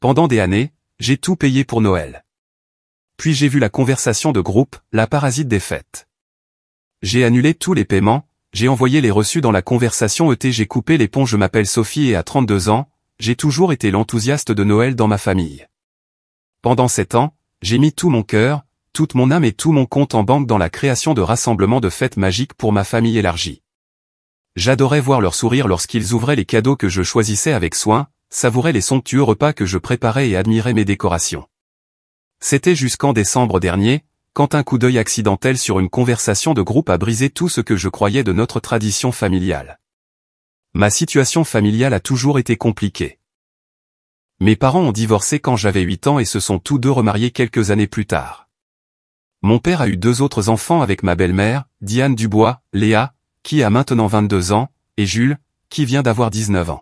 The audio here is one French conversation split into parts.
Pendant des années, j'ai tout payé pour Noël. Puis j'ai vu la conversation de groupe, la parasite des fêtes. J'ai annulé tous les paiements, j'ai envoyé les reçus dans la conversation j'ai coupé les ponts. Je m'appelle Sophie et à 32 ans, j'ai toujours été l'enthousiaste de Noël dans ma famille. Pendant 7 ans, j'ai mis tout mon cœur, toute mon âme et tout mon compte en banque dans la création de rassemblements de fêtes magiques pour ma famille élargie. J'adorais voir leur sourire lorsqu'ils ouvraient les cadeaux que je choisissais avec soin, savourais les somptueux repas que je préparais et admirais mes décorations. C'était jusqu'en décembre dernier, quand un coup d'œil accidentel sur une conversation de groupe a brisé tout ce que je croyais de notre tradition familiale. Ma situation familiale a toujours été compliquée. Mes parents ont divorcé quand j'avais 8 ans et se sont tous deux remariés quelques années plus tard. Mon père a eu 2 autres enfants avec ma belle-mère, Diane Dubois, Léa, qui a maintenant 22 ans, et Jules, qui vient d'avoir 19 ans.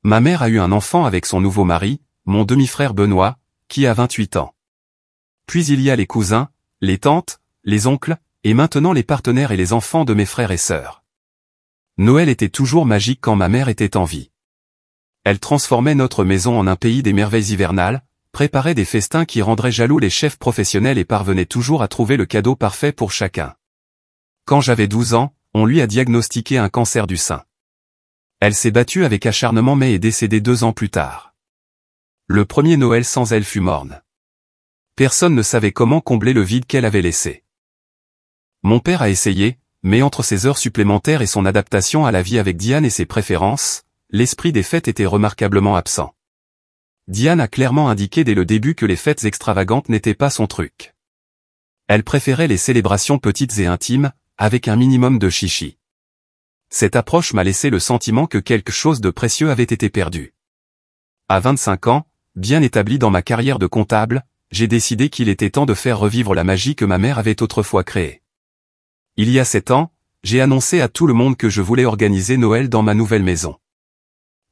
Ma mère a eu un enfant avec son nouveau mari, mon demi-frère Benoît, qui a 28 ans. Puis il y a les cousins, les tantes, les oncles, et maintenant les partenaires et les enfants de mes frères et sœurs. Noël était toujours magique quand ma mère était en vie. Elle transformait notre maison en un pays des merveilles hivernales, préparait des festins qui rendraient jaloux les chefs professionnels et parvenait toujours à trouver le cadeau parfait pour chacun. Quand j'avais 12 ans, on lui a diagnostiqué un cancer du sein. Elle s'est battue avec acharnement mais est décédée 2 ans plus tard. Le premier Noël sans elle fut morne. Personne ne savait comment combler le vide qu'elle avait laissé. Mon père a essayé, mais entre ses heures supplémentaires et son adaptation à la vie avec Diane et ses préférences, l'esprit des fêtes était remarquablement absent. Diane a clairement indiqué dès le début que les fêtes extravagantes n'étaient pas son truc. Elle préférait les célébrations petites et intimes, avec un minimum de chichi. Cette approche m'a laissé le sentiment que quelque chose de précieux avait été perdu. À 25 ans, bien établi dans ma carrière de comptable, j'ai décidé qu'il était temps de faire revivre la magie que ma mère avait autrefois créée. Il y a 7 ans, j'ai annoncé à tout le monde que je voulais organiser Noël dans ma nouvelle maison.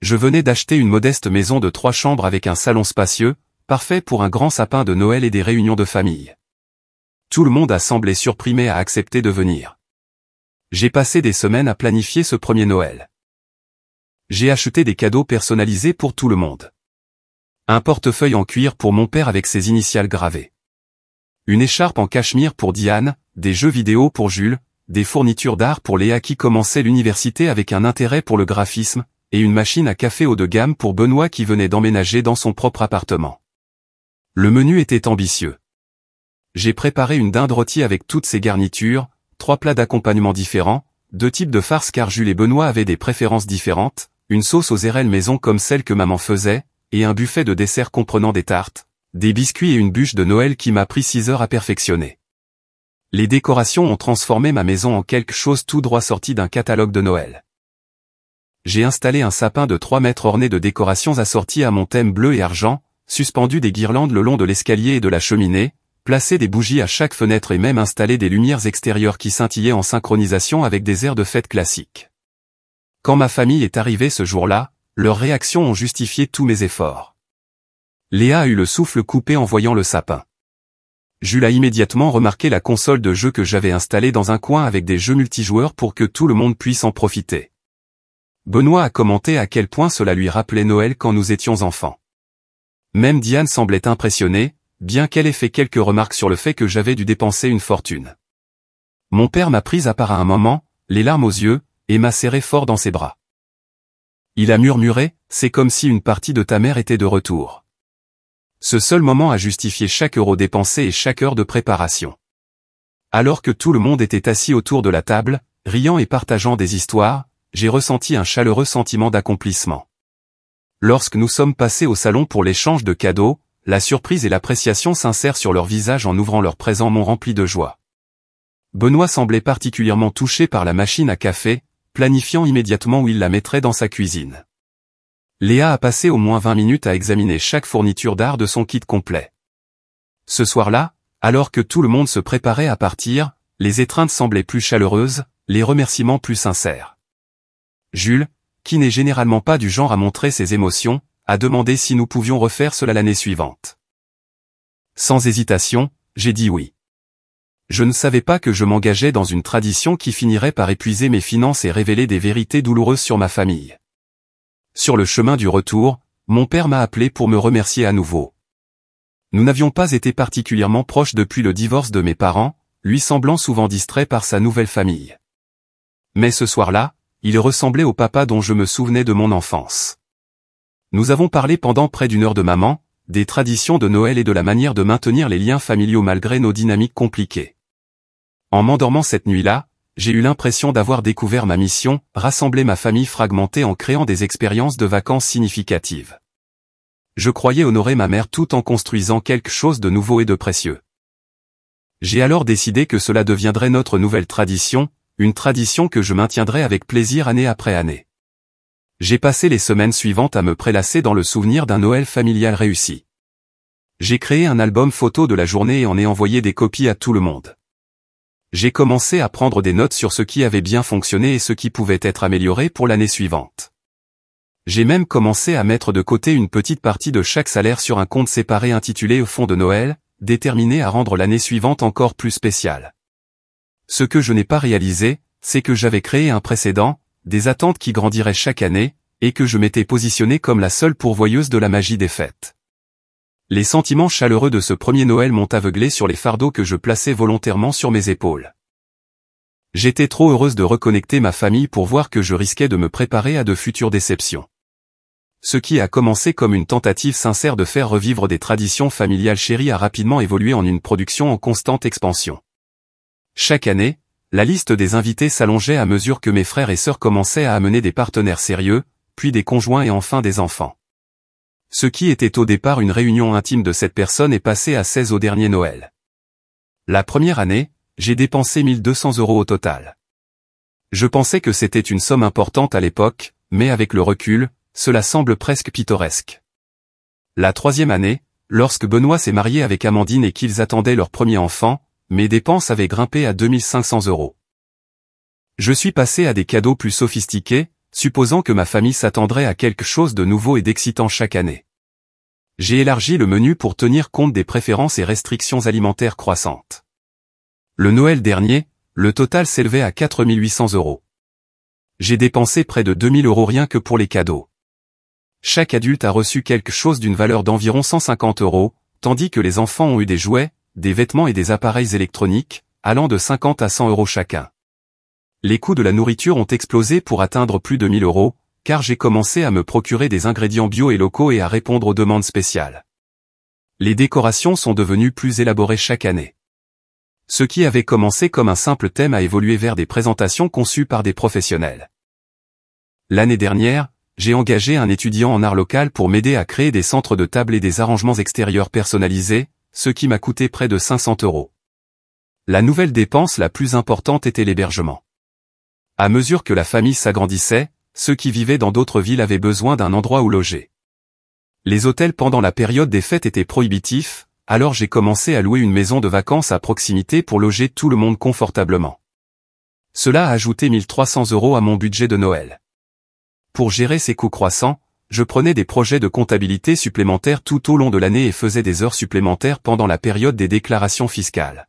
Je venais d'acheter une modeste maison de 3 chambres avec un salon spacieux, parfait pour un grand sapin de Noël et des réunions de famille. Tout le monde a semblé surpris mais a accepté de venir. J'ai passé des semaines à planifier ce premier Noël. J'ai acheté des cadeaux personnalisés pour tout le monde. Un portefeuille en cuir pour mon père avec ses initiales gravées. Une écharpe en cachemire pour Diane, des jeux vidéo pour Jules, des fournitures d'art pour Léa qui commençait l'université avec un intérêt pour le graphisme, et une machine à café haut de gamme pour Benoît qui venait d'emménager dans son propre appartement. Le menu était ambitieux. J'ai préparé une dinde rôtie avec toutes ses garnitures, 3 plats d'accompagnement différents, 2 types de farces car Jules et Benoît avaient des préférences différentes, une sauce aux érelles maison comme celle que maman faisait, et un buffet de dessert comprenant des tartes, des biscuits et une bûche de Noël qui m'a pris 6 heures à perfectionner. Les décorations ont transformé ma maison en quelque chose tout droit sorti d'un catalogue de Noël. J'ai installé un sapin de 3 mètres orné de décorations assorties à mon thème bleu et argent, suspendu des guirlandes le long de l'escalier et de la cheminée, placé des bougies à chaque fenêtre et même installé des lumières extérieures qui scintillaient en synchronisation avec des airs de fête classiques. Quand ma famille est arrivée ce jour-là, leurs réactions ont justifié tous mes efforts. Léa a eu le souffle coupé en voyant le sapin. Jules a immédiatement remarqué la console de jeux que j'avais installée dans un coin avec des jeux multijoueurs pour que tout le monde puisse en profiter. Benoît a commenté à quel point cela lui rappelait Noël quand nous étions enfants. Même Diane semblait impressionnée, bien qu'elle ait fait quelques remarques sur le fait que j'avais dû dépenser une fortune. Mon père m'a prise à part à un moment, les larmes aux yeux, et m'a serré fort dans ses bras. Il a murmuré, « C'est comme si une partie de ta mère était de retour. » Ce seul moment a justifié chaque euro dépensé et chaque heure de préparation. Alors que tout le monde était assis autour de la table, riant et partageant des histoires, j'ai ressenti un chaleureux sentiment d'accomplissement. Lorsque nous sommes passés au salon pour l'échange de cadeaux, la surprise et l'appréciation sincère sur leurs visages en ouvrant leurs présents m'ont rempli de joie. Benoît semblait particulièrement touché par la machine à café, planifiant immédiatement où il la mettrait dans sa cuisine. Léa a passé au moins 20 minutes à examiner chaque fourniture d'art de son kit complet. Ce soir-là, alors que tout le monde se préparait à partir, les étreintes semblaient plus chaleureuses, les remerciements plus sincères. Jules, qui n'est généralement pas du genre à montrer ses émotions, a demandé si nous pouvions refaire cela l'année suivante. Sans hésitation, j'ai dit oui. Je ne savais pas que je m'engageais dans une tradition qui finirait par épuiser mes finances et révéler des vérités douloureuses sur ma famille. Sur le chemin du retour, mon père m'a appelé pour me remercier à nouveau. Nous n'avions pas été particulièrement proches depuis le divorce de mes parents, lui semblant souvent distrait par sa nouvelle famille. Mais ce soir-là, il ressemblait au papa dont je me souvenais de mon enfance. Nous avons parlé pendant près d'1 heure de maman, des traditions de Noël et de la manière de maintenir les liens familiaux malgré nos dynamiques compliquées. En m'endormant cette nuit-là, j'ai eu l'impression d'avoir découvert ma mission, rassembler ma famille fragmentée en créant des expériences de vacances significatives. Je croyais honorer ma mère tout en construisant quelque chose de nouveau et de précieux. J'ai alors décidé que cela deviendrait notre nouvelle tradition, une tradition que je maintiendrai avec plaisir année après année. J'ai passé les semaines suivantes à me prélasser dans le souvenir d'un Noël familial réussi. J'ai créé un album photo de la journée et en ai envoyé des copies à tout le monde. J'ai commencé à prendre des notes sur ce qui avait bien fonctionné et ce qui pouvait être amélioré pour l'année suivante. J'ai même commencé à mettre de côté une petite partie de chaque salaire sur un compte séparé intitulé « Au fond de Noël », déterminé à rendre l'année suivante encore plus spéciale. Ce que je n'ai pas réalisé, c'est que j'avais créé un précédent, des attentes qui grandiraient chaque année, et que je m'étais positionné comme la seule pourvoyeuse de la magie des fêtes. Les sentiments chaleureux de ce premier Noël m'ont aveuglé sur les fardeaux que je plaçais volontairement sur mes épaules. J'étais trop heureuse de reconnecter ma famille pour voir que je risquais de me préparer à de futures déceptions. Ce qui a commencé comme une tentative sincère de faire revivre des traditions familiales chéries a rapidement évolué en une production en constante expansion. Chaque année, la liste des invités s'allongeait à mesure que mes frères et sœurs commençaient à amener des partenaires sérieux, puis des conjoints et enfin des enfants. Ce qui était au départ une réunion intime de 7 personnes est passé à 16 au dernier Noël. La première année, j'ai dépensé 1 200 € au total. Je pensais que c'était une somme importante à l'époque, mais avec le recul, cela semble presque pittoresque. La troisième année, lorsque Benoît s'est marié avec Amandine et qu'ils attendaient leur premier enfant, mes dépenses avaient grimpé à 2 500 €. Je suis passé à des cadeaux plus sophistiqués, supposant que ma famille s'attendrait à quelque chose de nouveau et d'excitant chaque année. J'ai élargi le menu pour tenir compte des préférences et restrictions alimentaires croissantes. Le Noël dernier, le total s'élevait à 4 800 €. J'ai dépensé près de 2 000 € rien que pour les cadeaux. Chaque adulte a reçu quelque chose d'une valeur d'environ 150 €, tandis que les enfants ont eu des jouets, des vêtements et des appareils électroniques, allant de 50 à 100 € chacun. Les coûts de la nourriture ont explosé pour atteindre plus de 1 000 €, car j'ai commencé à me procurer des ingrédients bio et locaux et à répondre aux demandes spéciales. Les décorations sont devenues plus élaborées chaque année. Ce qui avait commencé comme un simple thème a évolué vers des présentations conçues par des professionnels. L'année dernière, j'ai engagé un étudiant en art local pour m'aider à créer des centres de table et des arrangements extérieurs personnalisés, ce qui m'a coûté près de 500 €. La nouvelle dépense la plus importante était l'hébergement. À mesure que la famille s'agrandissait, ceux qui vivaient dans d'autres villes avaient besoin d'un endroit où loger. Les hôtels pendant la période des fêtes étaient prohibitifs, alors j'ai commencé à louer une maison de vacances à proximité pour loger tout le monde confortablement. Cela a ajouté 1 300 € à mon budget de Noël. Pour gérer ces coûts croissants, je prenais des projets de comptabilité supplémentaires tout au long de l'année et faisais des heures supplémentaires pendant la période des déclarations fiscales.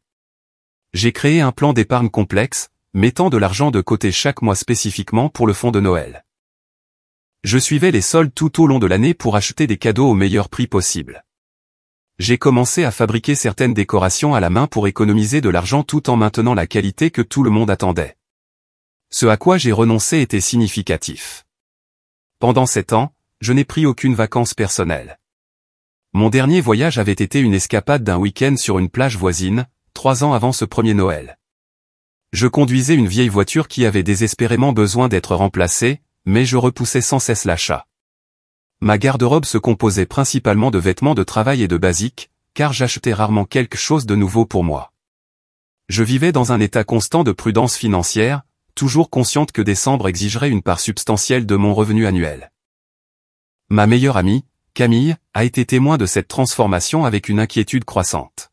J'ai créé un plan d'épargne complexe, mettant de l'argent de côté chaque mois spécifiquement pour le fonds de Noël. Je suivais les soldes tout au long de l'année pour acheter des cadeaux au meilleur prix possible. J'ai commencé à fabriquer certaines décorations à la main pour économiser de l'argent tout en maintenant la qualité que tout le monde attendait. Ce à quoi j'ai renoncé était significatif. Pendant 7 ans, je n'ai pris aucune vacances personnelles. Mon dernier voyage avait été une escapade d'un week-end sur une plage voisine, 3 ans avant ce premier Noël. Je conduisais une vieille voiture qui avait désespérément besoin d'être remplacée, mais je repoussais sans cesse l'achat. Ma garde-robe se composait principalement de vêtements de travail et de basiques, car j'achetais rarement quelque chose de nouveau pour moi. Je vivais dans un état constant de prudence financière, toujours consciente que décembre exigerait une part substantielle de mon revenu annuel. Ma meilleure amie, Camille, a été témoin de cette transformation avec une inquiétude croissante.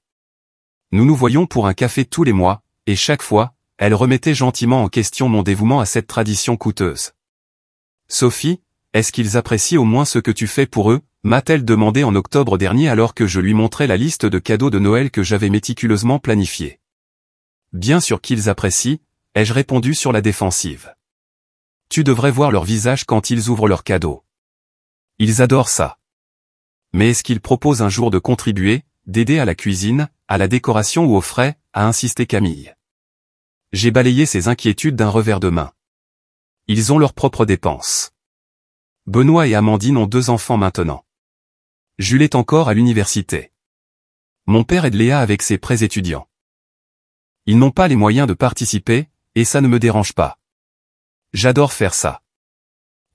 Nous nous voyions pour un café tous les mois, et chaque fois, elle remettait gentiment en question mon dévouement à cette tradition coûteuse. « Sophie, est-ce qu'ils apprécient au moins ce que tu fais pour eux ?» m'a-t-elle demandé en octobre dernier alors que je lui montrais la liste de cadeaux de Noël que j'avais méticuleusement planifiée. « Bien sûr qu'ils apprécient », ai-je répondu sur la défensive. « Tu devrais voir leur visage quand ils ouvrent leurs cadeaux. Ils adorent ça. » Mais est-ce qu'il propose un jour de contribuer, d'aider à la cuisine, à la décoration ou aux frais, a insisté Camille. J'ai balayé ses inquiétudes d'un revers de main. Ils ont leurs propres dépenses. Benoît et Amandine ont 2 enfants maintenant. Jules est encore à l'université. Mon père aide Léa avec ses prêts étudiants. Ils n'ont pas les moyens de participer, et ça ne me dérange pas. J'adore faire ça.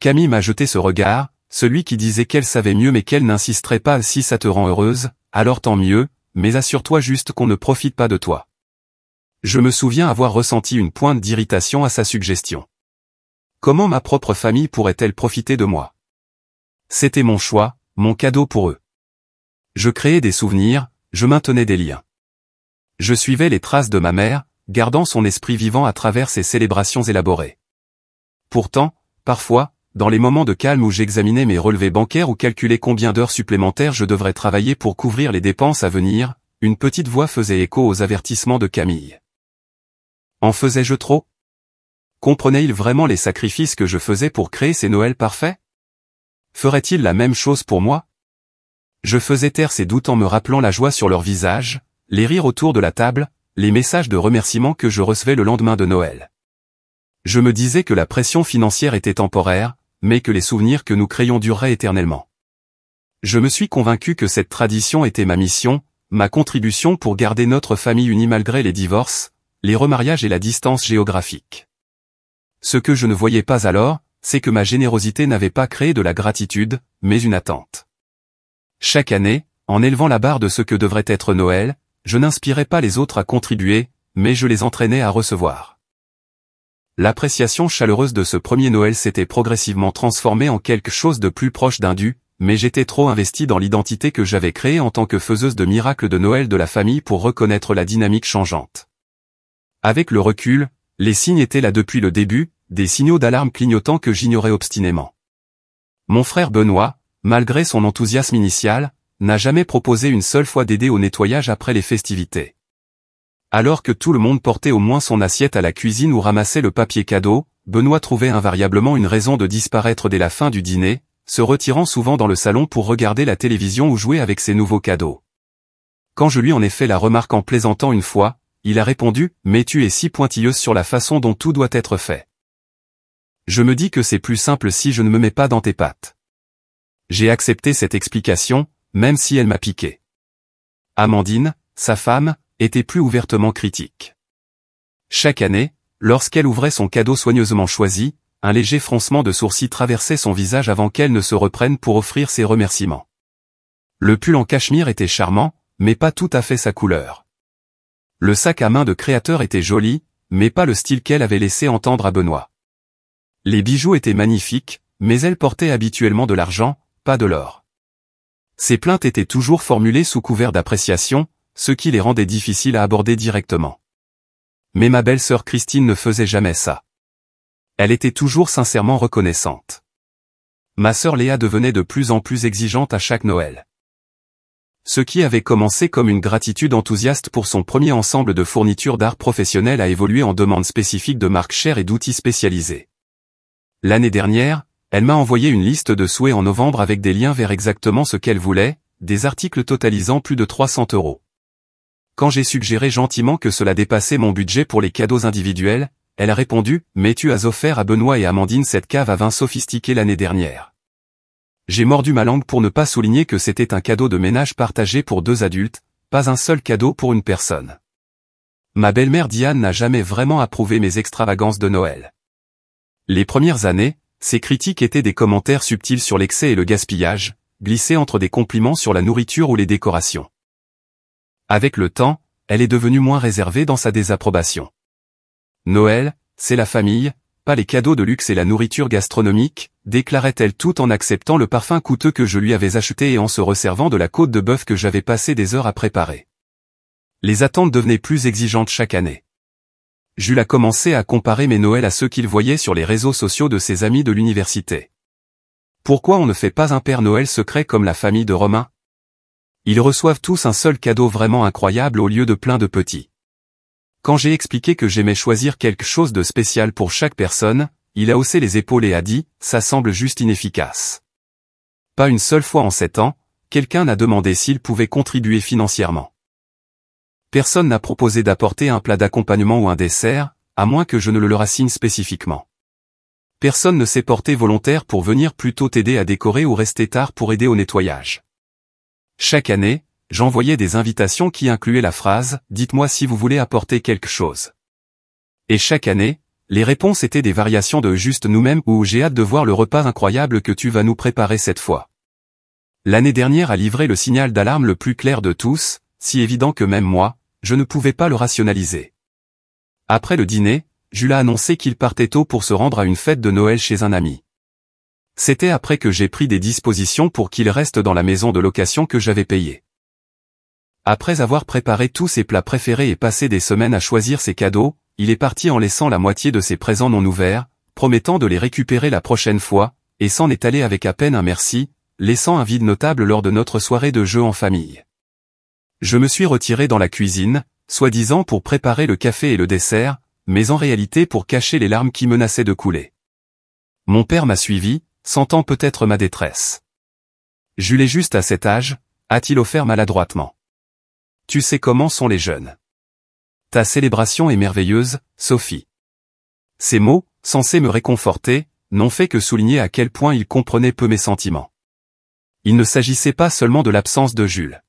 Camille m'a jeté ce regard, celui qui disait qu'elle savait mieux mais qu'elle n'insisterait pas. Si ça te rend heureuse, alors tant mieux, mais assure-toi juste qu'on ne profite pas de toi. Je me souviens avoir ressenti une pointe d'irritation à sa suggestion. Comment ma propre famille pourrait-elle profiter de moi? C'était mon choix, mon cadeau pour eux. Je créais des souvenirs, je maintenais des liens. Je suivais les traces de ma mère, gardant son esprit vivant à travers ces célébrations élaborées. Pourtant, parfois, dans les moments de calme où j'examinais mes relevés bancaires ou calculais combien d'heures supplémentaires je devrais travailler pour couvrir les dépenses à venir, une petite voix faisait écho aux avertissements de Camille. En faisais-je trop? Comprenait-il vraiment les sacrifices que je faisais pour créer ces Noëls parfaits? Ferait-il la même chose pour moi? Je faisais taire ces doutes en me rappelant la joie sur leur visage, les rires autour de la table, les messages de remerciement que je recevais le lendemain de Noël. Je me disais que la pression financière était temporaire, mais que les souvenirs que nous créions dureraient éternellement. Je me suis convaincu que cette tradition était ma mission, ma contribution pour garder notre famille unie malgré les divorces, les remariages et la distance géographique. Ce que je ne voyais pas alors, c'est que ma générosité n'avait pas créé de la gratitude, mais une attente. Chaque année, en élevant la barre de ce que devrait être Noël, je n'inspirais pas les autres à contribuer, mais je les entraînais à recevoir. L'appréciation chaleureuse de ce premier Noël s'était progressivement transformée en quelque chose de plus proche d'un dû, mais j'étais trop investi dans l'identité que j'avais créée en tant que faiseuse de miracles de Noël de la famille pour reconnaître la dynamique changeante. Avec le recul, les signes étaient là depuis le début, des signaux d'alarme clignotants que j'ignorais obstinément. Mon frère Benoît, malgré son enthousiasme initial, n'a jamais proposé une seule fois d'aider au nettoyage après les festivités. Alors que tout le monde portait au moins son assiette à la cuisine ou ramassait le papier cadeau, Benoît trouvait invariablement une raison de disparaître dès la fin du dîner, se retirant souvent dans le salon pour regarder la télévision ou jouer avec ses nouveaux cadeaux. Quand je lui en ai fait la remarque en plaisantant une fois, il a répondu « Mais tu es si pointilleuse sur la façon dont tout doit être fait. Je me dis que c'est plus simple si je ne me mets pas dans tes pattes. » J'ai accepté cette explication, même si elle m'a piqué. Amandine, sa femme, était plus ouvertement critique. Chaque année, lorsqu'elle ouvrait son cadeau soigneusement choisi, un léger froncement de sourcils traversait son visage avant qu'elle ne se reprenne pour offrir ses remerciements. Le pull en cachemire était charmant, mais pas tout à fait sa couleur. Le sac à main de créateur était joli, mais pas le style qu'elle avait laissé entendre à Benoît. Les bijoux étaient magnifiques, mais elle portait habituellement de l'argent, pas de l'or. Ses plaintes étaient toujours formulées sous couvert d'appréciation, ce qui les rendait difficiles à aborder directement. Mais ma belle-sœur Christine ne faisait jamais ça. Elle était toujours sincèrement reconnaissante. Ma sœur Léa devenait de plus en plus exigeante à chaque Noël. Ce qui avait commencé comme une gratitude enthousiaste pour son premier ensemble de fournitures d'art professionnel a évolué en demande spécifique de marques chères et d'outils spécialisés. L'année dernière, elle m'a envoyé une liste de souhaits en novembre avec des liens vers exactement ce qu'elle voulait, des articles totalisant plus de 300 €. Quand j'ai suggéré gentiment que cela dépassait mon budget pour les cadeaux individuels, elle a répondu « Mais tu as offert à Benoît et Amandine cette cave à vin sophistiquée l'année dernière. » J'ai mordu ma langue pour ne pas souligner que c'était un cadeau de ménage partagé pour 2 adultes, pas un seul cadeau pour une personne. Ma belle-mère Diane n'a jamais vraiment approuvé mes extravagances de Noël. Les premières années, ses critiques étaient des commentaires subtils sur l'excès et le gaspillage, glissés entre des compliments sur la nourriture ou les décorations. Avec le temps, elle est devenue moins réservée dans sa désapprobation. Noël, c'est la famille, pas les cadeaux de luxe et la nourriture gastronomique, déclarait-elle tout en acceptant le parfum coûteux que je lui avais acheté et en se resservant de la côte de bœuf que j'avais passé des heures à préparer. Les attentes devenaient plus exigeantes chaque année. Jules a commencé à comparer mes Noëls à ceux qu'il voyait sur les réseaux sociaux de ses amis de l'université. Pourquoi on ne fait pas un Père Noël secret comme la famille de Romain? Ils reçoivent tous un seul cadeau vraiment incroyable au lieu de plein de petits. Quand j'ai expliqué que j'aimais choisir quelque chose de spécial pour chaque personne, il a haussé les épaules et a dit « Ça semble juste inefficace. » Pas une seule fois en 7 ans, quelqu'un n'a demandé s'il pouvait contribuer financièrement. Personne n'a proposé d'apporter un plat d'accompagnement ou un dessert, à moins que je ne le leur assigne spécifiquement. Personne ne s'est porté volontaire pour venir plutôt t'aider à décorer ou rester tard pour aider au nettoyage. Chaque année, j'envoyais des invitations qui incluaient la phrase « Dites-moi si vous voulez apporter quelque chose ». Et chaque année, les réponses étaient des variations de « Juste nous-mêmes » ou « J'ai hâte de voir le repas incroyable que tu vas nous préparer cette fois ». L'année dernière a livré le signal d'alarme le plus clair de tous, si évident que même moi, je ne pouvais pas le rationaliser. Après le dîner, Jules a annoncé qu'il partait tôt pour se rendre à une fête de Noël chez un ami. C'était après que j'ai pris des dispositions pour qu'il reste dans la maison de location que j'avais payée. Après avoir préparé tous ses plats préférés et passé des semaines à choisir ses cadeaux, il est parti en laissant la moitié de ses présents non ouverts, promettant de les récupérer la prochaine fois, et s'en est allé avec à peine un merci, laissant un vide notable lors de notre soirée de jeu en famille. Je me suis retiré dans la cuisine, soi-disant pour préparer le café et le dessert, mais en réalité pour cacher les larmes qui menaçaient de couler. Mon père m'a suivi, sentant peut-être ma détresse. Jules est juste à cet âge, a-t-il offert maladroitement. Tu sais comment sont les jeunes. Ta célébration est merveilleuse, Sophie. Ces mots, censés me réconforter, n'ont fait que souligner à quel point il comprenait peu mes sentiments. Il ne s'agissait pas seulement de l'absence de Jules.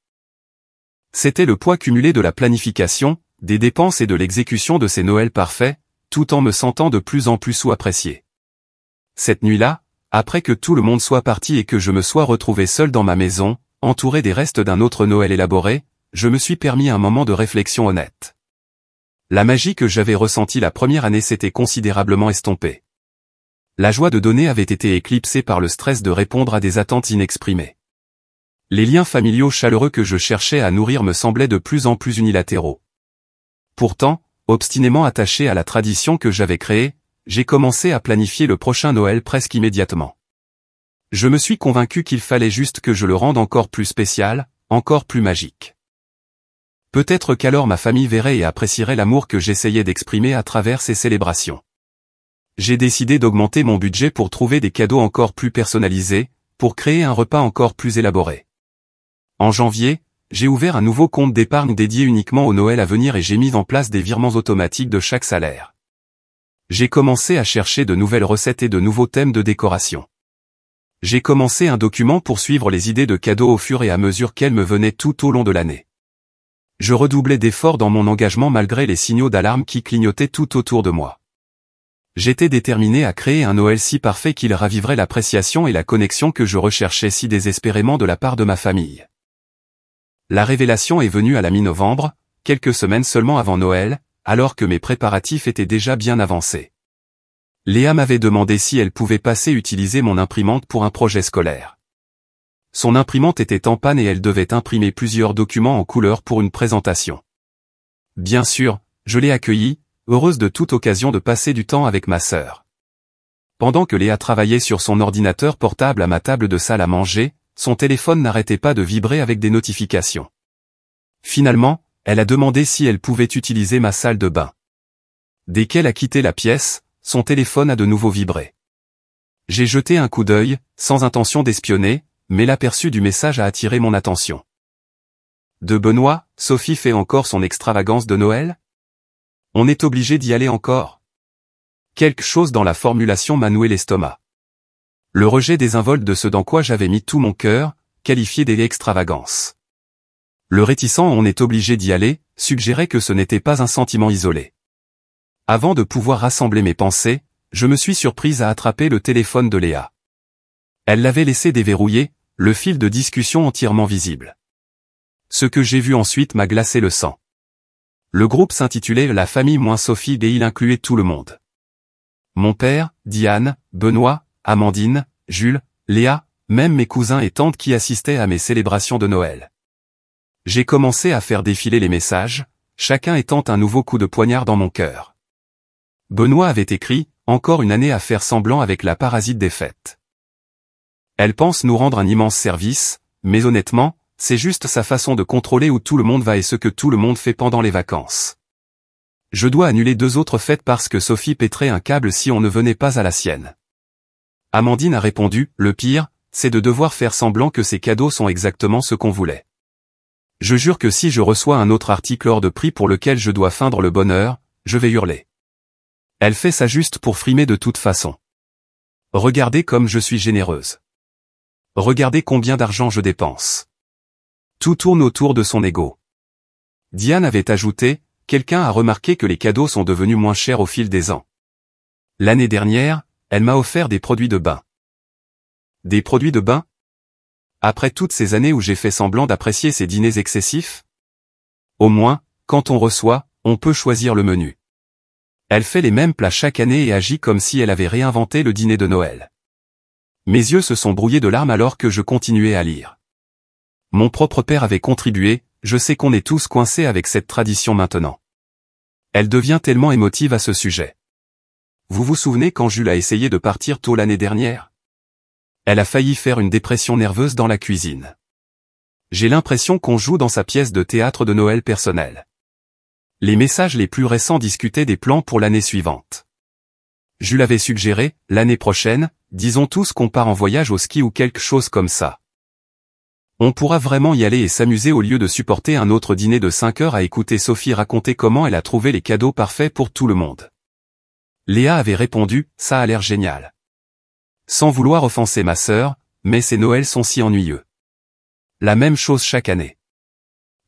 C'était le poids cumulé de la planification, des dépenses et de l'exécution de ces Noëls parfaits, tout en me sentant de plus en plus sous-apprécié. Cette nuit-là, après que tout le monde soit parti et que je me sois retrouvé seul dans ma maison, entouré des restes d'un autre Noël élaboré, je me suis permis un moment de réflexion honnête. La magie que j'avais ressentie la première année s'était considérablement estompée. La joie de donner avait été éclipsée par le stress de répondre à des attentes inexprimées. Les liens familiaux chaleureux que je cherchais à nourrir me semblaient de plus en plus unilatéraux. Pourtant, obstinément attaché à la tradition que j'avais créée, j'ai commencé à planifier le prochain Noël presque immédiatement. Je me suis convaincu qu'il fallait juste que je le rende encore plus spécial, encore plus magique. Peut-être qu'alors ma famille verrait et apprécierait l'amour que j'essayais d'exprimer à travers ces célébrations. J'ai décidé d'augmenter mon budget pour trouver des cadeaux encore plus personnalisés, pour créer un repas encore plus élaboré. En janvier, j'ai ouvert un nouveau compte d'épargne dédié uniquement au Noël à venir et j'ai mis en place des virements automatiques de chaque salaire. J'ai commencé à chercher de nouvelles recettes et de nouveaux thèmes de décoration. J'ai commencé un document pour suivre les idées de cadeaux au fur et à mesure qu'elles me venaient tout au long de l'année. Je redoublais d'efforts dans mon engagement malgré les signaux d'alarme qui clignotaient tout autour de moi. J'étais déterminé à créer un Noël si parfait qu'il raviverait l'appréciation et la connexion que je recherchais si désespérément de la part de ma famille. La révélation est venue à la mi-novembre, quelques semaines seulement avant Noël, alors que mes préparatifs étaient déjà bien avancés. Léa m'avait demandé si elle pouvait passer utiliser mon imprimante pour un projet scolaire. Son imprimante était en panne et elle devait imprimer plusieurs documents en couleur pour une présentation. Bien sûr, je l'ai accueillie, heureuse de toute occasion de passer du temps avec ma sœur. Pendant que Léa travaillait sur son ordinateur portable à ma table de salle à manger, son téléphone n'arrêtait pas de vibrer avec des notifications. Finalement, elle a demandé si elle pouvait utiliser ma salle de bain. Dès qu'elle a quitté la pièce, son téléphone a de nouveau vibré. J'ai jeté un coup d'œil, sans intention d'espionner, mais l'aperçu du message a attiré mon attention. De Benoît, Sophie fait encore son extravagance de Noël? On est obligé d'y aller encore? Quelque chose dans la formulation m'a noué l'estomac. Le rejet désinvolte de ce dans quoi j'avais mis tout mon cœur, qualifié d'extravagance. Le réticent on est obligé d'y aller, suggérait que ce n'était pas un sentiment isolé. Avant de pouvoir rassembler mes pensées, je me suis surprise à attraper le téléphone de Léa. Elle l'avait laissé déverrouillé, le fil de discussion entièrement visible. Ce que j'ai vu ensuite m'a glacé le sang. Le groupe s'intitulait « La famille moins Sophie » et il incluait tout le monde. Mon père, Diane, Benoît, Amandine, Jules, Léa, même mes cousins et tantes qui assistaient à mes célébrations de Noël. J'ai commencé à faire défiler les messages, chacun étant un nouveau coup de poignard dans mon cœur. Benoît avait écrit « Encore une année à faire semblant avec la parasite des fêtes. Elle pense nous rendre un immense service, mais honnêtement, c'est juste sa façon de contrôler où tout le monde va et ce que tout le monde fait pendant les vacances. Je dois annuler 2 autres fêtes parce que Sophie pèterait un câble si on ne venait pas à la sienne. » Amandine a répondu « Le pire, c'est de devoir faire semblant que ces cadeaux sont exactement ce qu'on voulait. Je jure que si je reçois un autre article hors de prix pour lequel je dois feindre le bonheur, je vais hurler. Elle fait ça juste pour frimer de toute façon. Regardez comme je suis généreuse. Regardez combien d'argent je dépense. Tout tourne autour de son ego. Diane avait ajouté, quelqu'un a remarqué que les cadeaux sont devenus moins chers au fil des ans. L'année dernière, elle m'a offert des produits de bain. Des produits de bain? Après toutes ces années où j'ai fait semblant d'apprécier ces dîners excessifs? Au moins, quand on reçoit, on peut choisir le menu. Elle fait les mêmes plats chaque année et agit comme si elle avait réinventé le dîner de Noël. Mes yeux se sont brouillés de larmes alors que je continuais à lire. Mon propre père avait contribué, je sais qu'on est tous coincés avec cette tradition maintenant. Elle devient tellement émotive à ce sujet. Vous vous souvenez quand Jules a essayé de partir tôt l'année dernière? Elle a failli faire une dépression nerveuse dans la cuisine. J'ai l'impression qu'on joue dans sa pièce de théâtre de Noël personnelle. Les messages les plus récents discutaient des plans pour l'année suivante. Jules avait suggéré, l'année prochaine, disons tous qu'on part en voyage au ski ou quelque chose comme ça. On pourra vraiment y aller et s'amuser au lieu de supporter un autre dîner de 5 heures à écouter Sophie raconter comment elle a trouvé les cadeaux parfaits pour tout le monde. Léa avait répondu, ça a l'air génial. Sans vouloir offenser ma sœur, mais ces Noëls sont si ennuyeux. La même chose chaque année.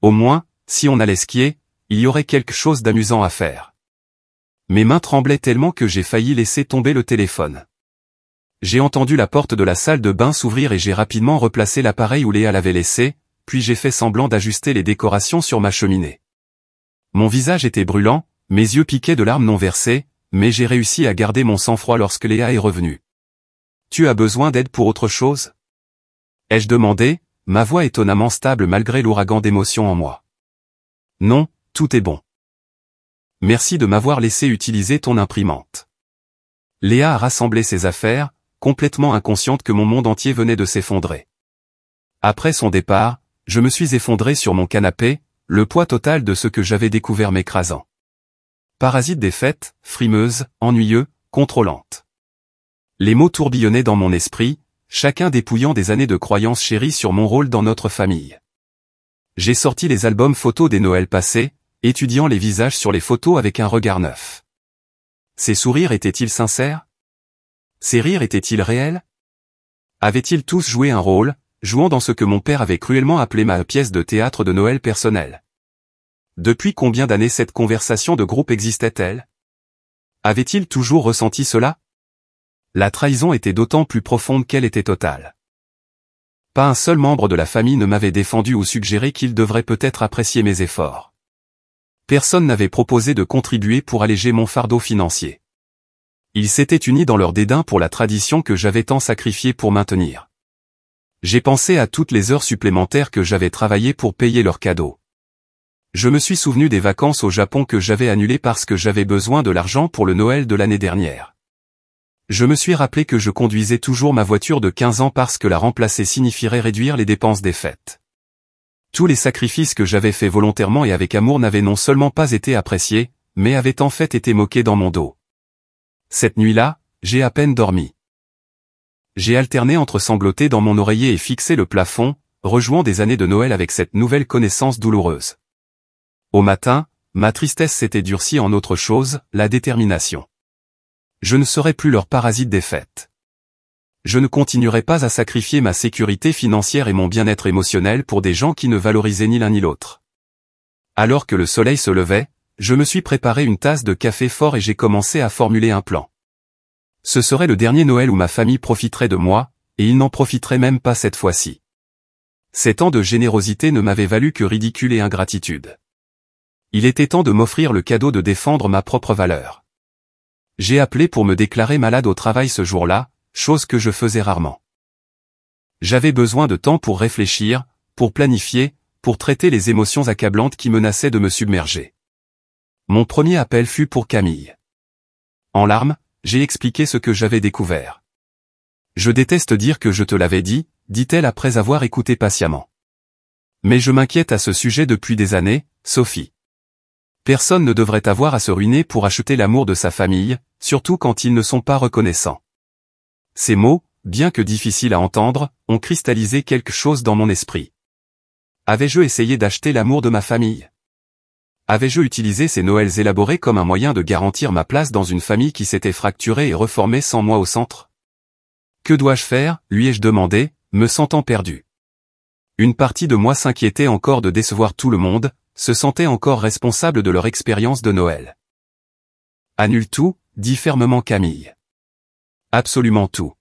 Au moins, si on allait skier, il y aurait quelque chose d'amusant à faire. Mes mains tremblaient tellement que j'ai failli laisser tomber le téléphone. J'ai entendu la porte de la salle de bain s'ouvrir et j'ai rapidement replacé l'appareil où Léa l'avait laissé, puis j'ai fait semblant d'ajuster les décorations sur ma cheminée. Mon visage était brûlant, mes yeux piquaient de larmes non versées, mais j'ai réussi à garder mon sang-froid lorsque Léa est revenue. Tu as besoin d'aide pour autre chose? Ai-je demandé, ma voix étonnamment stable malgré l'ouragan d'émotions en moi. Non, tout est bon. Merci de m'avoir laissé utiliser ton imprimante. Léa a rassemblé ses affaires, complètement inconsciente que mon monde entier venait de s'effondrer. Après son départ, je me suis effondré sur mon canapé, le poids total de ce que j'avais découvert m'écrasant. Parasite des fêtes, frimeuse, ennuyeux, contrôlante. Les mots tourbillonnaient dans mon esprit, chacun dépouillant des années de croyances chéries sur mon rôle dans notre famille. J'ai sorti les albums photos des Noëls passés, étudiant les visages sur les photos avec un regard neuf. Ces sourires étaient-ils sincères? Ces rires étaient-ils réels? Avaient-ils tous joué un rôle, jouant dans ce que mon père avait cruellement appelé ma pièce de théâtre de Noël personnelle? Depuis combien d'années cette conversation de groupe existait-elle? Avait-il toujours ressenti cela? La trahison était d'autant plus profonde qu'elle était totale. Pas un seul membre de la famille ne m'avait défendu ou suggéré qu'il devrait peut-être apprécier mes efforts. Personne n'avait proposé de contribuer pour alléger mon fardeau financier. Ils s'étaient unis dans leur dédain pour la tradition que j'avais tant sacrifiée pour maintenir. J'ai pensé à toutes les heures supplémentaires que j'avais travaillées pour payer leurs cadeaux. Je me suis souvenu des vacances au Japon que j'avais annulées parce que j'avais besoin de l'argent pour le Noël de l'année dernière. Je me suis rappelé que je conduisais toujours ma voiture de 15 ans parce que la remplacer signifierait réduire les dépenses des fêtes. Tous les sacrifices que j'avais faits volontairement et avec amour n'avaient non seulement pas été appréciés, mais avaient en fait été moqués dans mon dos. Cette nuit-là, j'ai à peine dormi. J'ai alterné entre sangloter dans mon oreiller et fixer le plafond, rejouant des années de Noël avec cette nouvelle connaissance douloureuse. Au matin, ma tristesse s'était durcie en autre chose, la détermination. Je ne serai plus leur parasite des fêtes. Je ne continuerai pas à sacrifier ma sécurité financière et mon bien-être émotionnel pour des gens qui ne valorisaient ni l'un ni l'autre. Alors que le soleil se levait, je me suis préparé une tasse de café fort et j'ai commencé à formuler un plan. Ce serait le dernier Noël où ma famille profiterait de moi, et ils n'en profiteraient même pas cette fois-ci. Ces temps de générosité ne m'avaient valu que ridicule et ingratitude. Il était temps de m'offrir le cadeau de défendre ma propre valeur. J'ai appelé pour me déclarer malade au travail ce jour-là, chose que je faisais rarement. J'avais besoin de temps pour réfléchir, pour planifier, pour traiter les émotions accablantes qui menaçaient de me submerger. Mon premier appel fut pour Camille. En larmes, j'ai expliqué ce que j'avais découvert. Je déteste dire que je te l'avais dit, dit-elle après avoir écouté patiemment. Mais je m'inquiète à ce sujet depuis des années, Sophie. Personne ne devrait avoir à se ruiner pour acheter l'amour de sa famille, surtout quand ils ne sont pas reconnaissants. Ces mots, bien que difficiles à entendre, ont cristallisé quelque chose dans mon esprit. Avais-je essayé d'acheter l'amour de ma famille? Avais-je utilisé ces Noëls élaborés comme un moyen de garantir ma place dans une famille qui s'était fracturée et reformée sans moi au centre? Que dois-je faire, lui ai-je demandé, me sentant perdu. Une partie de moi s'inquiétait encore de décevoir tout le monde, se sentait encore responsable de leur expérience de Noël. Annule tout, dit fermement Camille. Absolument tout.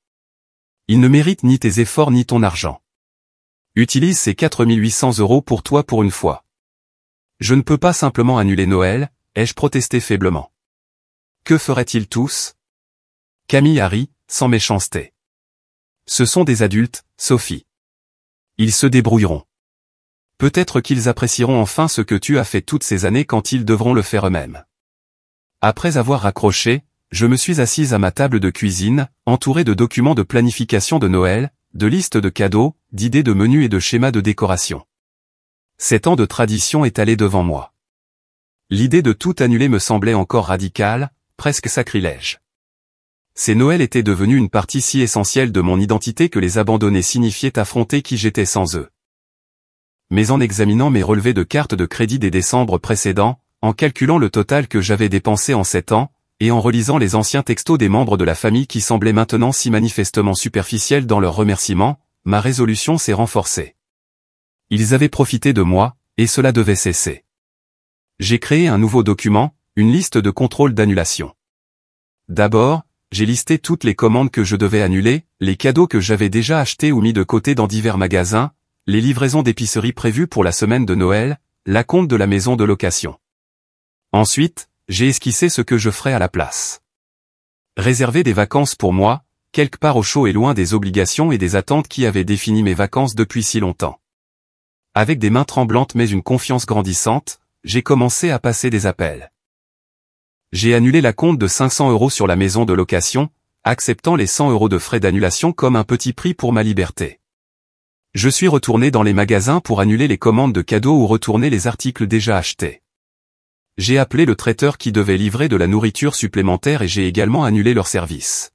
Il ne mérite ni tes efforts ni ton argent. Utilise ces 4800 € pour toi pour une fois. Je ne peux pas simplement annuler Noël, ai-je protesté faiblement. Que feraient-ils tous? Camille a ri, sans méchanceté. Ce sont des adultes, Sophie. Ils se débrouilleront. Peut-être qu'ils apprécieront enfin ce que tu as fait toutes ces années quand ils devront le faire eux-mêmes. Après avoir raccroché, je me suis assise à ma table de cuisine, entourée de documents de planification de Noël, de listes de cadeaux, d'idées de menus et de schémas de décoration. 7 ans de tradition étalés devant moi. L'idée de tout annuler me semblait encore radicale, presque sacrilège. Ces Noëls étaient devenus une partie si essentielle de mon identité que les abandonner signifiait affronter qui j'étais sans eux. Mais en examinant mes relevés de cartes de crédit des décembre précédents, en calculant le total que j'avais dépensé en 7 ans, et en relisant les anciens textos des membres de la famille qui semblaient maintenant si manifestement superficiels dans leurs remerciements, ma résolution s'est renforcée. Ils avaient profité de moi, et cela devait cesser. J'ai créé un nouveau document, une liste de contrôle d'annulation. D'abord, j'ai listé toutes les commandes que je devais annuler, les cadeaux que j'avais déjà achetés ou mis de côté dans divers magasins, les livraisons d'épicerie prévues pour la semaine de Noël, l'acompte de la maison de location. Ensuite, j'ai esquissé ce que je ferais à la place. Réserver des vacances pour moi, quelque part au chaud et loin des obligations et des attentes qui avaient défini mes vacances depuis si longtemps. Avec des mains tremblantes mais une confiance grandissante, j'ai commencé à passer des appels. J'ai annulé l'acompte de 500 € sur la maison de location, acceptant les 100 € de frais d'annulation comme un petit prix pour ma liberté. Je suis retourné dans les magasins pour annuler les commandes de cadeaux ou retourner les articles déjà achetés. J'ai appelé le traiteur qui devait livrer de la nourriture supplémentaire et j'ai également annulé leur service.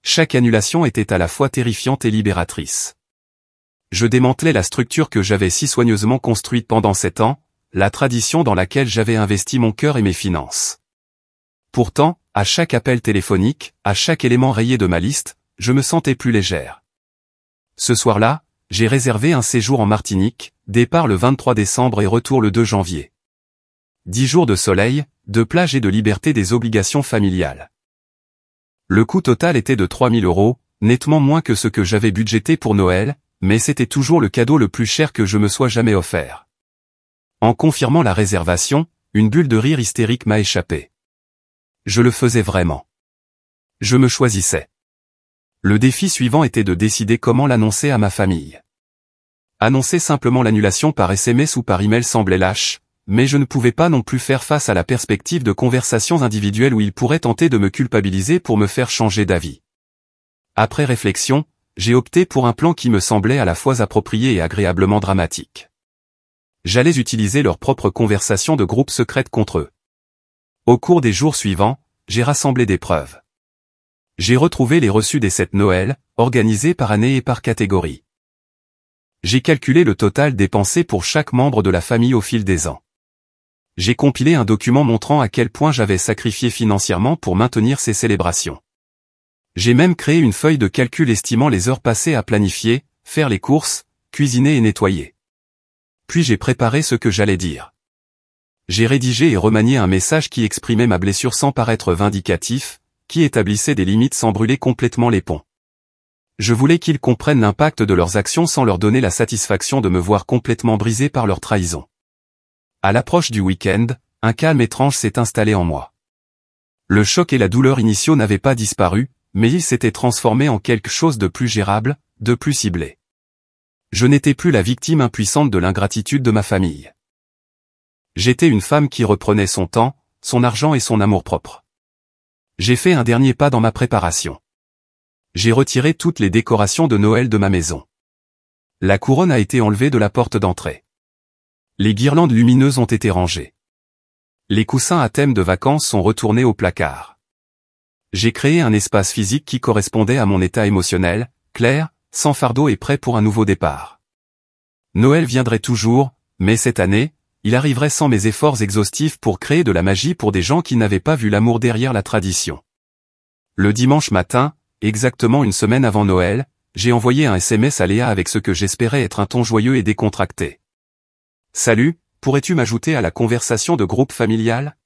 Chaque annulation était à la fois terrifiante et libératrice. Je démantelais la structure que j'avais si soigneusement construite pendant 7 ans, la tradition dans laquelle j'avais investi mon cœur et mes finances. Pourtant, à chaque appel téléphonique, à chaque élément rayé de ma liste, je me sentais plus légère. Ce soir-là, j'ai réservé un séjour en Martinique, départ le 23 décembre et retour le 2 janvier. 10 jours de soleil, de plage et de liberté des obligations familiales. Le coût total était de 3000 €, nettement moins que ce que j'avais budgété pour Noël, mais c'était toujours le cadeau le plus cher que je me sois jamais offert. En confirmant la réservation, une bulle de rire hystérique m'a échappé. Je le faisais vraiment. Je me choisissais. Le défi suivant était de décider comment l'annoncer à ma famille. Annoncer simplement l'annulation par SMS ou par email semblait lâche, mais je ne pouvais pas non plus faire face à la perspective de conversations individuelles où ils pourraient tenter de me culpabiliser pour me faire changer d'avis. Après réflexion, j'ai opté pour un plan qui me semblait à la fois approprié et agréablement dramatique. J'allais utiliser leurs propres conversations de groupe secrètes contre eux. Au cours des jours suivants, j'ai rassemblé des preuves. J'ai retrouvé les reçus des 7 Noël, organisés par année et par catégorie. J'ai calculé le total dépensé pour chaque membre de la famille au fil des ans. J'ai compilé un document montrant à quel point j'avais sacrifié financièrement pour maintenir ces célébrations. J'ai même créé une feuille de calcul estimant les heures passées à planifier, faire les courses, cuisiner et nettoyer. Puis j'ai préparé ce que j'allais dire. J'ai rédigé et remanié un message qui exprimait ma blessure sans paraître vindicatif, qui établissait des limites sans brûler complètement les ponts. Je voulais qu'ils comprennent l'impact de leurs actions sans leur donner la satisfaction de me voir complètement brisé par leur trahison. À l'approche du week-end, un calme étrange s'est installé en moi. Le choc et la douleur initiaux n'avaient pas disparu, mais ils s'étaient transformés en quelque chose de plus gérable, de plus ciblé. Je n'étais plus la victime impuissante de l'ingratitude de ma famille. J'étais une femme qui reprenait son temps, son argent et son amour-propre. J'ai fait un dernier pas dans ma préparation. J'ai retiré toutes les décorations de Noël de ma maison. La couronne a été enlevée de la porte d'entrée. Les guirlandes lumineuses ont été rangées. Les coussins à thème de vacances sont retournés au placard. J'ai créé un espace physique qui correspondait à mon état émotionnel, clair, sans fardeau et prêt pour un nouveau départ. Noël viendrait toujours, mais cette année, il arriverait sans mes efforts exhaustifs pour créer de la magie pour des gens qui n'avaient pas vu l'amour derrière la tradition. Le dimanche matin, exactement une semaine avant Noël, j'ai envoyé un SMS à Léa avec ce que j'espérais être un ton joyeux et décontracté. « Salut, pourrais-tu m'ajouter à la conversation de groupe familial ?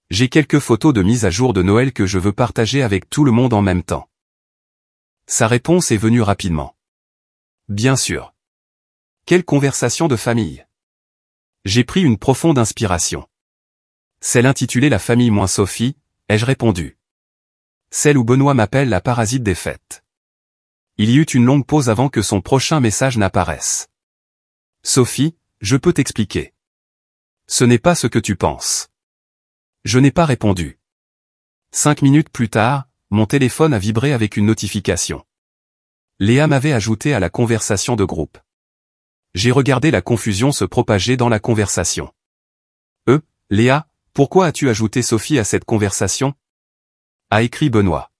J'ai quelques photos de mise à jour de Noël que je veux partager avec tout le monde en même temps. » Sa réponse est venue rapidement. « Bien sûr. » Quelle conversation de famille. J'ai pris une profonde inspiration. Celle intitulée La famille moins Sophie, ai-je répondu. Celle où Benoît m'appelle la parasite des fêtes. Il y eut une longue pause avant que son prochain message n'apparaisse. Sophie, je peux t'expliquer. Ce n'est pas ce que tu penses. Je n'ai pas répondu. 5 minutes plus tard, mon téléphone a vibré avec une notification. Léa m'avait ajouté à la conversation de groupe. J'ai regardé la confusion se propager dans la conversation. Léa, pourquoi as-tu ajouté Sophie à cette conversation ? A écrit Benoît.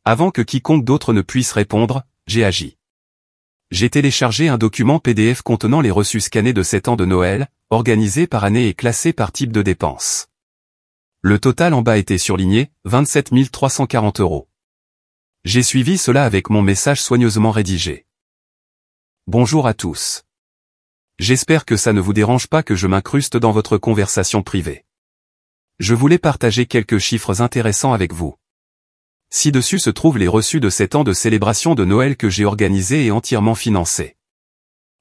Avant que quiconque d'autre ne puisse répondre, j'ai agi. J'ai téléchargé un document PDF contenant les reçus scannés de 7 ans de Noël, organisés par année et classés par type de dépenses. Le total en bas était surligné, 27 340 €. J'ai suivi cela avec mon message soigneusement rédigé. Bonjour à tous. J'espère que ça ne vous dérange pas que je m'incruste dans votre conversation privée. Je voulais partager quelques chiffres intéressants avec vous. Ci-dessus se trouvent les reçus de 7 ans de célébration de Noël que j'ai organisés et entièrement financés.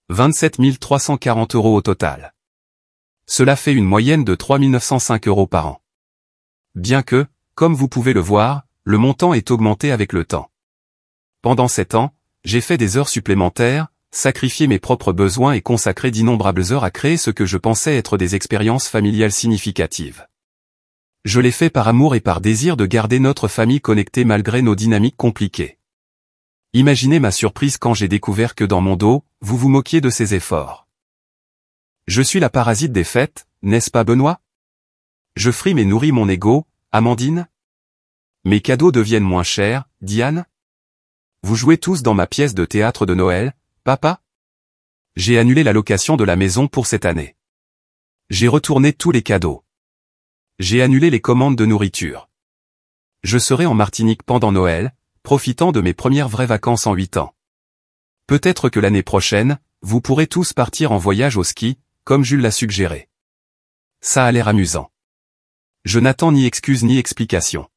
27 340 € au total. Cela fait une moyenne de 3 905 € par an. Bien que, comme vous pouvez le voir, le montant est augmenté avec le temps. Pendant 7 ans, j'ai fait des heures supplémentaires, sacrifié mes propres besoins et consacré d'innombrables heures à créer ce que je pensais être des expériences familiales significatives. Je l'ai fait par amour et par désir de garder notre famille connectée malgré nos dynamiques compliquées. Imaginez ma surprise quand j'ai découvert que dans mon dos, vous vous moquiez de ces efforts. Je suis la parasite des fêtes, n'est-ce pas Benoît ? Je frime et nourris mon ego, Amandine ? Mes cadeaux deviennent moins chers, Diane ? Vous jouez tous dans ma pièce de théâtre de Noël, papa ? J'ai annulé la location de la maison pour cette année. J'ai retourné tous les cadeaux. J'ai annulé les commandes de nourriture. Je serai en Martinique pendant Noël, profitant de mes premières vraies vacances en 8 ans. Peut-être que l'année prochaine, vous pourrez tous partir en voyage au ski, comme Jules l'a suggéré. Ça a l'air amusant. Je n'attends ni excuse ni explication.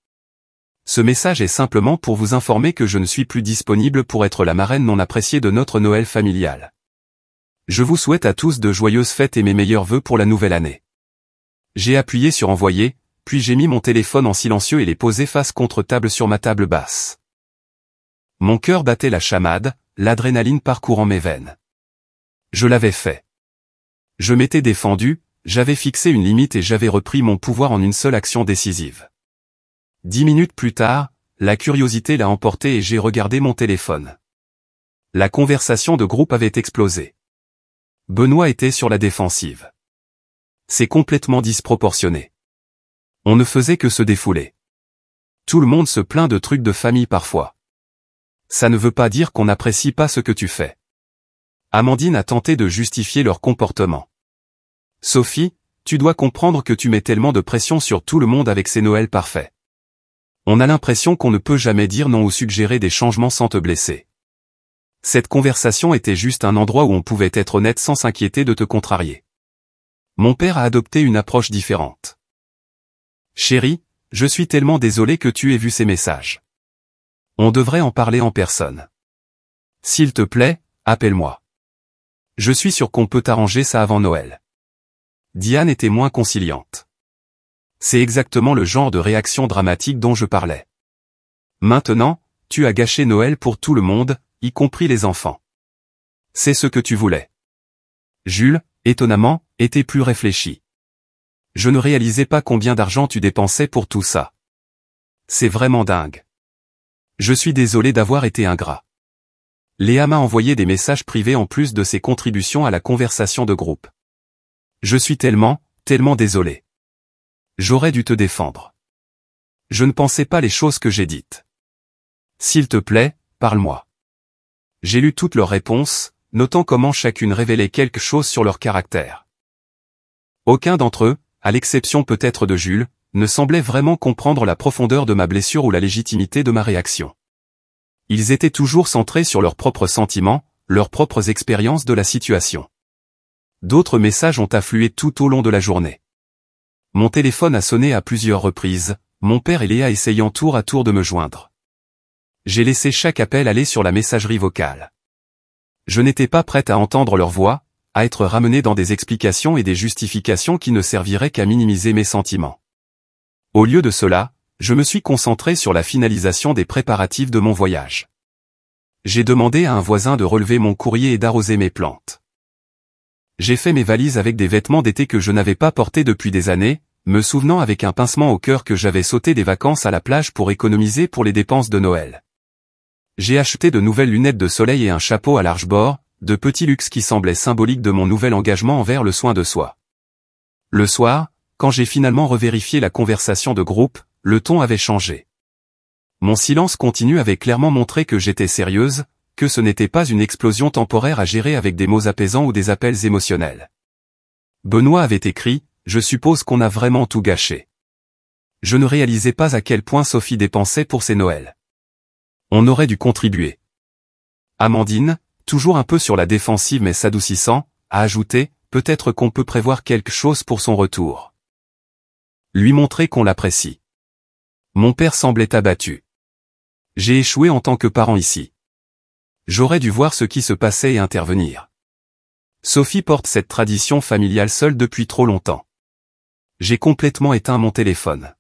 Ce message est simplement pour vous informer que je ne suis plus disponible pour être la marraine non appréciée de notre Noël familial. Je vous souhaite à tous de joyeuses fêtes et mes meilleurs vœux pour la nouvelle année. J'ai appuyé sur envoyer, puis j'ai mis mon téléphone en silencieux et l'ai posé face contre table sur ma table basse. Mon cœur battait la chamade, l'adrénaline parcourant mes veines. Je l'avais fait. Je m'étais défendu, j'avais fixé une limite et j'avais repris mon pouvoir en une seule action décisive. 10 minutes plus tard, la curiosité l'a emporté et j'ai regardé mon téléphone. La conversation de groupe avait explosé. Benoît était sur la défensive. C'est complètement disproportionné. On ne faisait que se défouler. Tout le monde se plaint de trucs de famille parfois. Ça ne veut pas dire qu'on n'apprécie pas ce que tu fais. Amandine a tenté de justifier leur comportement. Sophie, tu dois comprendre que tu mets tellement de pression sur tout le monde avec ces Noëls parfaits. On a l'impression qu'on ne peut jamais dire non ou suggérer des changements sans te blesser. Cette conversation était juste un endroit où on pouvait être honnête sans s'inquiéter de te contrarier. Mon père a adopté une approche différente. Chérie, je suis tellement désolé que tu aies vu ces messages. On devrait en parler en personne. S'il te plaît, appelle-moi. Je suis sûr qu'on peut arranger ça avant Noël. Diane était moins conciliante. C'est exactement le genre de réaction dramatique dont je parlais. Maintenant, tu as gâché Noël pour tout le monde, y compris les enfants. C'est ce que tu voulais. Jules, étonnamment, était plus réfléchi. Je ne réalisais pas combien d'argent tu dépensais pour tout ça. C'est vraiment dingue. Je suis désolé d'avoir été ingrat. Léa m'a envoyé des messages privés en plus de ses contributions à la conversation de groupe. Je suis tellement désolé. J'aurais dû te défendre. Je ne pensais pas les choses que j'ai dites. S'il te plaît, parle-moi. J'ai lu toutes leurs réponses, notant comment chacune révélait quelque chose sur leur caractère. Aucun d'entre eux, à l'exception peut-être de Jules, ne semblait vraiment comprendre la profondeur de ma blessure ou la légitimité de ma réaction. Ils étaient toujours centrés sur leurs propres sentiments, leurs propres expériences de la situation. D'autres messages ont afflué tout au long de la journée. Mon téléphone a sonné à plusieurs reprises, mon père et Léa essayant tour à tour de me joindre. J'ai laissé chaque appel aller sur la messagerie vocale. Je n'étais pas prête à entendre leur voix, à être ramenée dans des explications et des justifications qui ne serviraient qu'à minimiser mes sentiments. Au lieu de cela, je me suis concentré sur la finalisation des préparatifs de mon voyage. J'ai demandé à un voisin de relever mon courrier et d'arroser mes plantes. J'ai fait mes valises avec des vêtements d'été que je n'avais pas portés depuis des années, me souvenant avec un pincement au cœur que j'avais sauté des vacances à la plage pour économiser pour les dépenses de Noël. J'ai acheté de nouvelles lunettes de soleil et un chapeau à large bord, de petits luxes qui semblaient symboliques de mon nouvel engagement envers le soin de soi. Le soir, quand j'ai finalement revérifié la conversation de groupe, le ton avait changé. Mon silence continu avait clairement montré que j'étais sérieuse, que ce n'était pas une explosion temporaire à gérer avec des mots apaisants ou des appels émotionnels. Benoît avait écrit « Je suppose qu'on a vraiment tout gâché ». Je ne réalisais pas à quel point Sophie dépensait pour ses Noëls. On aurait dû contribuer. Amandine, toujours un peu sur la défensive mais s'adoucissant, a ajouté « Peut-être qu'on peut prévoir quelque chose pour son retour. » Lui montrer qu'on l'apprécie. Mon père semblait abattu. J'ai échoué en tant que parent ici. J'aurais dû voir ce qui se passait et intervenir. Sophie porte cette tradition familiale seule depuis trop longtemps. J'ai complètement éteint mon téléphone.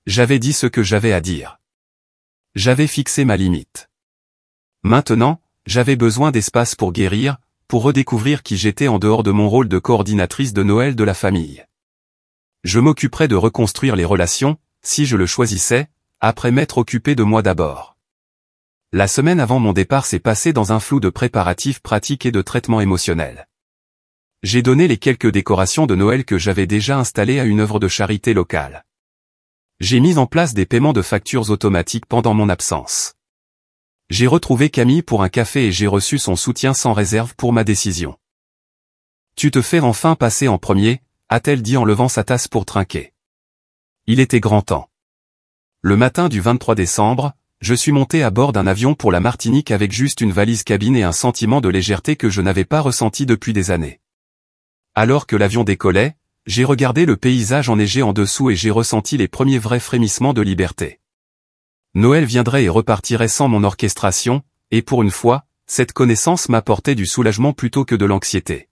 J'avais dit ce que j'avais à dire. J'avais fixé ma limite. Maintenant, j'avais besoin d'espace pour guérir, pour redécouvrir qui j'étais en dehors de mon rôle de coordinatrice de Noël de la famille. Je m'occuperais de reconstruire les relations, si je le choisissais, après m'être occupé de moi d'abord. La semaine avant mon départ s'est passée dans un flou de préparatifs pratiques et de traitement émotionnel. J'ai donné les quelques décorations de Noël que j'avais déjà installées à une œuvre de charité locale. J'ai mis en place des paiements de factures automatiques pendant mon absence. J'ai retrouvé Camille pour un café et j'ai reçu son soutien sans réserve pour ma décision. « Tu te fais enfin passer en premier », a-t-elle dit en levant sa tasse pour trinquer. Il était grand temps. Le matin du 23 décembre, je suis monté à bord d'un avion pour la Martinique avec juste une valise cabine et un sentiment de légèreté que je n'avais pas ressenti depuis des années. Alors que l'avion décollait, j'ai regardé le paysage enneigé en dessous et j'ai ressenti les premiers vrais frémissements de liberté. Noël viendrait et repartirait sans mon orchestration, et pour une fois, cette connaissance m'apportait du soulagement plutôt que de l'anxiété.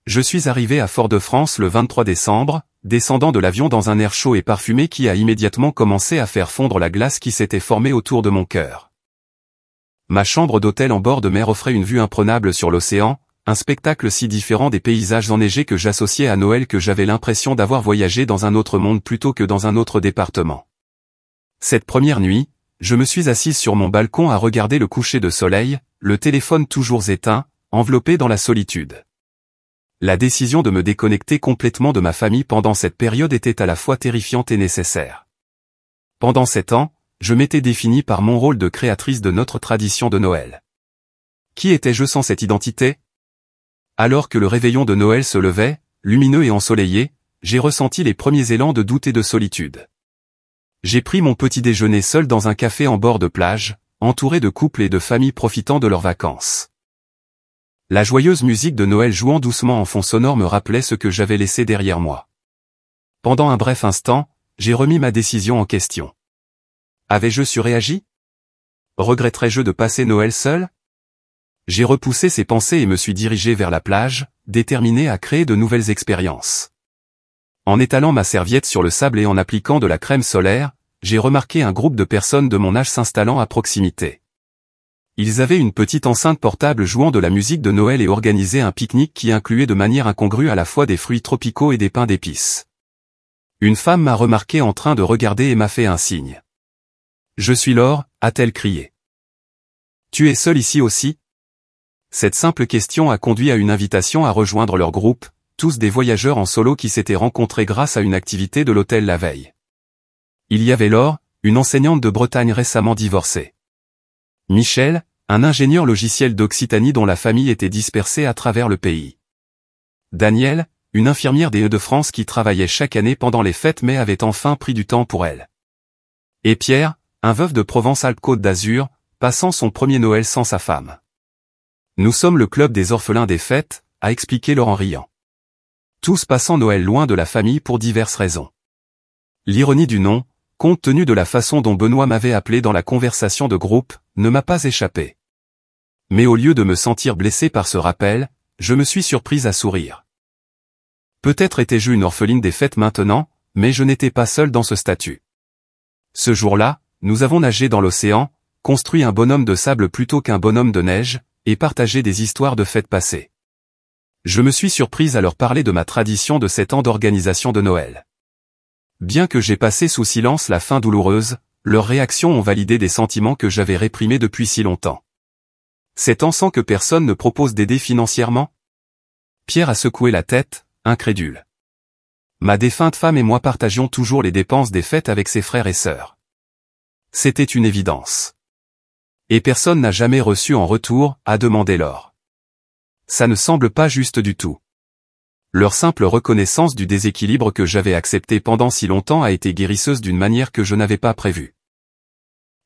Je suis arrivé à Fort-de-France le 23 décembre, descendant de l'avion dans un air chaud et parfumé qui a immédiatement commencé à faire fondre la glace qui s'était formée autour de mon cœur. Ma chambre d'hôtel en bord de mer offrait une vue imprenable sur l'océan, un spectacle si différent des paysages enneigés que j'associais à Noël que j'avais l'impression d'avoir voyagé dans un autre monde plutôt que dans un autre département. Cette première nuit, je me suis assise sur mon balcon à regarder le coucher de soleil, le téléphone toujours éteint, enveloppé dans la solitude. La décision de me déconnecter complètement de ma famille pendant cette période était à la fois terrifiante et nécessaire. Pendant 7 ans, je m'étais définie par mon rôle de créatrice de notre tradition de Noël. Qui étais-je sans cette identité? Alors que le réveillon de Noël se levait, lumineux et ensoleillé, j'ai ressenti les premiers élans de doute et de solitude. J'ai pris mon petit déjeuner seul dans un café en bord de plage, entouré de couples et de familles profitant de leurs vacances. La joyeuse musique de Noël jouant doucement en fond sonore me rappelait ce que j'avais laissé derrière moi. Pendant un bref instant, j'ai remis ma décision en question. Avais-je surréagi? Regretterais-je de passer Noël seul? J'ai repoussé ces pensées et me suis dirigé vers la plage, déterminé à créer de nouvelles expériences. En étalant ma serviette sur le sable et en appliquant de la crème solaire, j'ai remarqué un groupe de personnes de mon âge s'installant à proximité. Ils avaient une petite enceinte portable jouant de la musique de Noël et organisaient un pique-nique qui incluait de manière incongrue à la fois des fruits tropicaux et des pains d'épices. Une femme m'a remarqué en train de regarder et m'a fait un signe. « Je suis Laure », a-t-elle crié. « Tu es seule ici aussi ?» Cette simple question a conduit à une invitation à rejoindre leur groupe, tous des voyageurs en solo qui s'étaient rencontrés grâce à une activité de l'hôtel la veille. Il y avait Laure, une enseignante de Bretagne récemment divorcée. Michel, un ingénieur logiciel d'Occitanie dont la famille était dispersée à travers le pays. Daniel, une infirmière des Hauts-de-France qui travaillait chaque année pendant les fêtes mais avait enfin pris du temps pour elle. Et Pierre, un veuf de Provence-Alpes-Côte d'Azur, passant son premier Noël sans sa femme. Nous sommes le club des orphelins des fêtes, a expliqué Laure en riant. Tous passant Noël loin de la famille pour diverses raisons. L'ironie du nom, compte tenu de la façon dont Benoît m'avait appelé dans la conversation de groupe, ne m'a pas échappé. Mais au lieu de me sentir blessé par ce rappel, je me suis surprise à sourire. Peut-être étais-je une orpheline des fêtes maintenant, mais je n'étais pas seul dans ce statut. Ce jour-là, nous avons nagé dans l'océan, construit un bonhomme de sable plutôt qu'un bonhomme de neige, et partagé des histoires de fêtes passées. Je me suis surprise à leur parler de ma tradition de 7 ans d'organisation de Noël. Bien que j'ai passé sous silence la fin douloureuse, leurs réactions ont validé des sentiments que j'avais réprimés depuis si longtemps. 7 ans sans que personne ne propose d'aider financièrement? Pierre a secoué la tête, incrédule. Ma défunte femme et moi partagions toujours les dépenses des fêtes avec ses frères et sœurs. C'était une évidence. Et personne n'a jamais reçu en retour, a demandé Laure. Ça ne semble pas juste du tout. Leur simple reconnaissance du déséquilibre que j'avais accepté pendant si longtemps a été guérisseuse d'une manière que je n'avais pas prévue.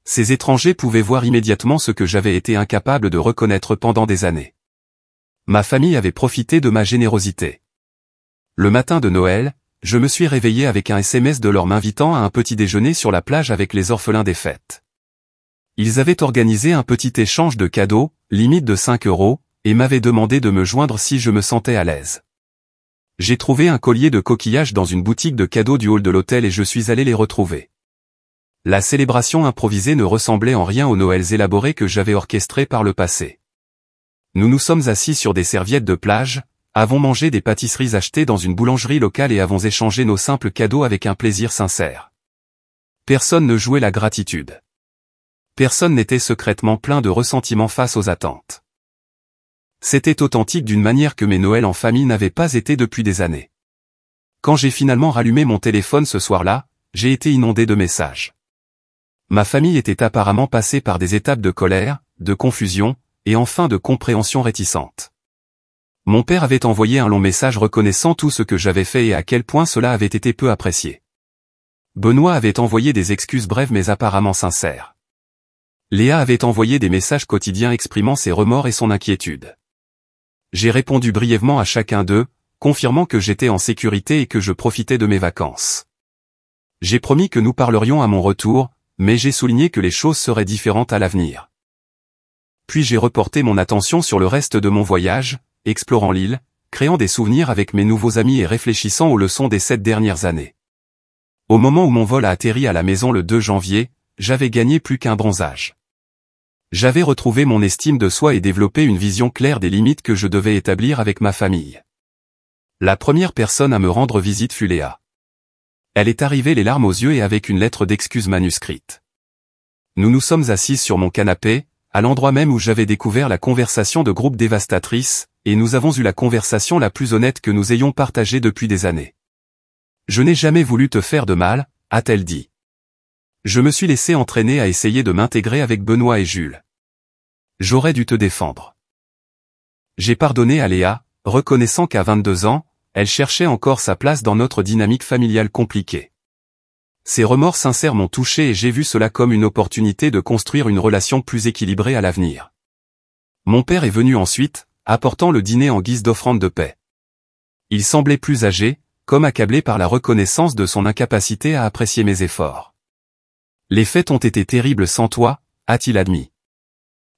Ces étrangers pouvaient voir immédiatement ce que j'avais été incapable de reconnaître pendant des années. Ma famille avait profité de ma générosité. Le matin de Noël, je me suis réveillé avec un SMS de leur m'invitant à un petit déjeuner sur la plage avec les orphelins des fêtes. Ils avaient organisé un petit échange de cadeaux, limite de 5 €, et m'avaient demandé de me joindre si je me sentais à l'aise. J'ai trouvé un collier de coquillages dans une boutique de cadeaux du hall de l'hôtel et je suis allé les retrouver. La célébration improvisée ne ressemblait en rien aux Noëls élaborés que j'avais orchestrés par le passé. Nous nous sommes assis sur des serviettes de plage, avons mangé des pâtisseries achetées dans une boulangerie locale et avons échangé nos simples cadeaux avec un plaisir sincère. Personne ne jouait la gratitude. Personne n'était secrètement plein de ressentiment face aux attentes. C'était authentique d'une manière que mes Noëls en famille n'avaient pas été depuis des années. Quand j'ai finalement rallumé mon téléphone ce soir-là, j'ai été inondé de messages. Ma famille était apparemment passée par des étapes de colère, de confusion, et enfin de compréhension réticente. Mon père avait envoyé un long message reconnaissant tout ce que j'avais fait et à quel point cela avait été peu apprécié. Benoît avait envoyé des excuses brèves mais apparemment sincères. Léa avait envoyé des messages quotidiens exprimant ses remords et son inquiétude. J'ai répondu brièvement à chacun d'eux, confirmant que j'étais en sécurité et que je profitais de mes vacances. J'ai promis que nous parlerions à mon retour, mais j'ai souligné que les choses seraient différentes à l'avenir. Puis j'ai reporté mon attention sur le reste de mon voyage, explorant l'île, créant des souvenirs avec mes nouveaux amis et réfléchissant aux leçons des 7 dernières années. Au moment où mon vol a atterri à la maison le 2 janvier, j'avais gagné plus qu'un bronzage. J'avais retrouvé mon estime de soi et développé une vision claire des limites que je devais établir avec ma famille. La première personne à me rendre visite fut Léa. Elle est arrivée les larmes aux yeux et avec une lettre d'excuse manuscrite. Nous nous sommes assises sur mon canapé, à l'endroit même où j'avais découvert la conversation de groupe dévastatrice, et nous avons eu la conversation la plus honnête que nous ayons partagée depuis des années. Je n'ai jamais voulu te faire de mal, a-t-elle dit. Je me suis laissé entraîner à essayer de m'intégrer avec Benoît et Jules. J'aurais dû te défendre. J'ai pardonné à Léa, reconnaissant qu'à 22 ans, elle cherchait encore sa place dans notre dynamique familiale compliquée. Ces remords sincères m'ont touché et j'ai vu cela comme une opportunité de construire une relation plus équilibrée à l'avenir. Mon père est venu ensuite, apportant le dîner en guise d'offrande de paix. Il semblait plus âgé, comme accablé par la reconnaissance de son incapacité à apprécier mes efforts. Les fêtes ont été terribles sans toi, a-t-il admis.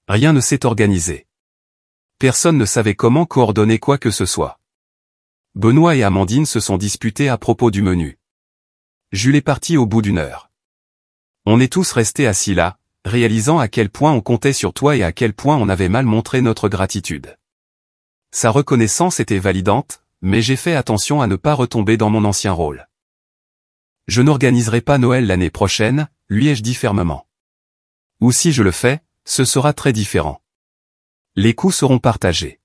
Rien ne s'est organisé. Personne ne savait comment coordonner quoi que ce soit. Benoît et Amandine se sont disputés à propos du menu. Jules est parti au bout d'une heure. On est tous restés assis là, réalisant à quel point on comptait sur toi et à quel point on avait mal montré notre gratitude. Sa reconnaissance était validante, mais j'ai fait attention à ne pas retomber dans mon ancien rôle. Je n'organiserai pas Noël l'année prochaine, lui ai-je dit fermement. Ou si je le fais, ce sera très différent. Les coûts seront partagés.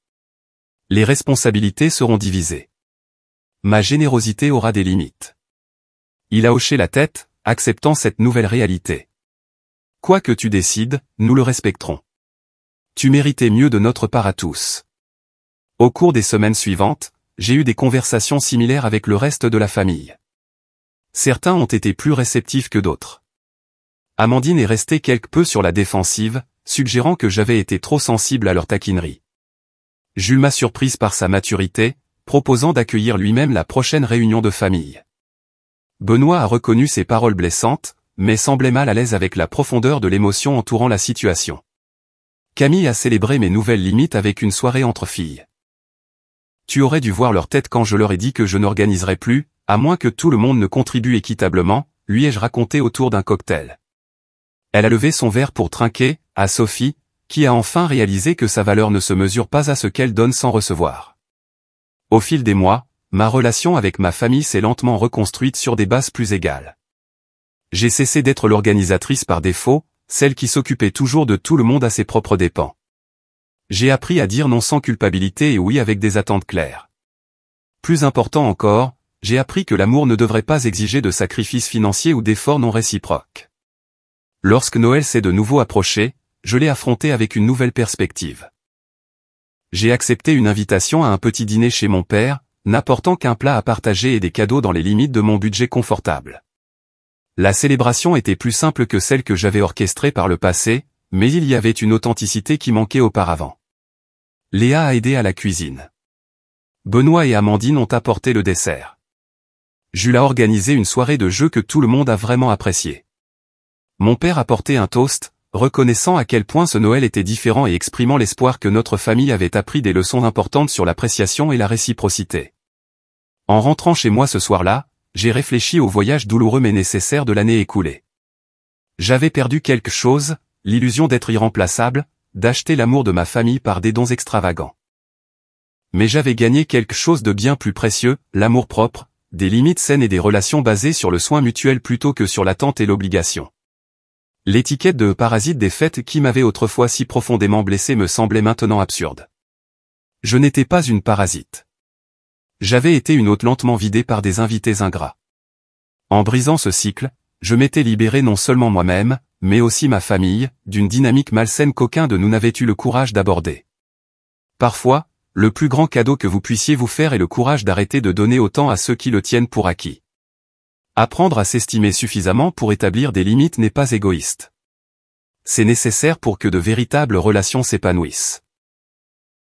Les responsabilités seront divisées. Ma générosité aura des limites. Il a hoché la tête, acceptant cette nouvelle réalité. Quoi que tu décides, nous le respecterons. Tu méritais mieux de notre part à tous. Au cours des semaines suivantes, j'ai eu des conversations similaires avec le reste de la famille. Certains ont été plus réceptifs que d'autres. Amandine est restée quelque peu sur la défensive, suggérant que j'avais été trop sensible à leur taquinerie. Jules m'a surprise par sa maturité, proposant d'accueillir lui-même la prochaine réunion de famille. Benoît a reconnu ses paroles blessantes, mais semblait mal à l'aise avec la profondeur de l'émotion entourant la situation. Camille a célébré mes nouvelles limites avec une soirée entre filles. Tu aurais dû voir leur tête quand je leur ai dit que je n'organiserais plus, à moins que tout le monde ne contribue équitablement, lui ai-je raconté autour d'un cocktail. Elle a levé son verre pour trinquer, à Sophie, qui a enfin réalisé que sa valeur ne se mesure pas à ce qu'elle donne sans recevoir. Au fil des mois, ma relation avec ma famille s'est lentement reconstruite sur des bases plus égales. J'ai cessé d'être l'organisatrice par défaut, celle qui s'occupait toujours de tout le monde à ses propres dépens. J'ai appris à dire non sans culpabilité et oui avec des attentes claires. Plus important encore, j'ai appris que l'amour ne devrait pas exiger de sacrifices financiers ou d'efforts non réciproques. Lorsque Noël s'est de nouveau approché, je l'ai affronté avec une nouvelle perspective. J'ai accepté une invitation à un petit dîner chez mon père, n'apportant qu'un plat à partager et des cadeaux dans les limites de mon budget confortable. La célébration était plus simple que celle que j'avais orchestrée par le passé, mais il y avait une authenticité qui manquait auparavant. Léa a aidé à la cuisine. Benoît et Amandine ont apporté le dessert. Jules a organisé une soirée de jeux que tout le monde a vraiment apprécié. Mon père a porté un toast, reconnaissant à quel point ce Noël était différent et exprimant l'espoir que notre famille avait appris des leçons importantes sur l'appréciation et la réciprocité. En rentrant chez moi ce soir-là, j'ai réfléchi au voyage douloureux mais nécessaire de l'année écoulée. J'avais perdu quelque chose, l'illusion d'être irremplaçable, d'acheter l'amour de ma famille par des dons extravagants. Mais j'avais gagné quelque chose de bien plus précieux, l'amour-propre, des limites saines et des relations basées sur le soin mutuel plutôt que sur l'attente et l'obligation. L'étiquette de parasite des fêtes qui m'avait autrefois si profondément blessé me semblait maintenant absurde. Je n'étais pas une parasite. J'avais été une hôte lentement vidée par des invités ingrats. En brisant ce cycle, je m'étais libéré non seulement moi-même, mais aussi ma famille, d'une dynamique malsaine qu'aucun de nous n'avait eu le courage d'aborder. Parfois, le plus grand cadeau que vous puissiez vous faire est le courage d'arrêter de donner autant à ceux qui le tiennent pour acquis. Apprendre à s'estimer suffisamment pour établir des limites n'est pas égoïste. C'est nécessaire pour que de véritables relations s'épanouissent.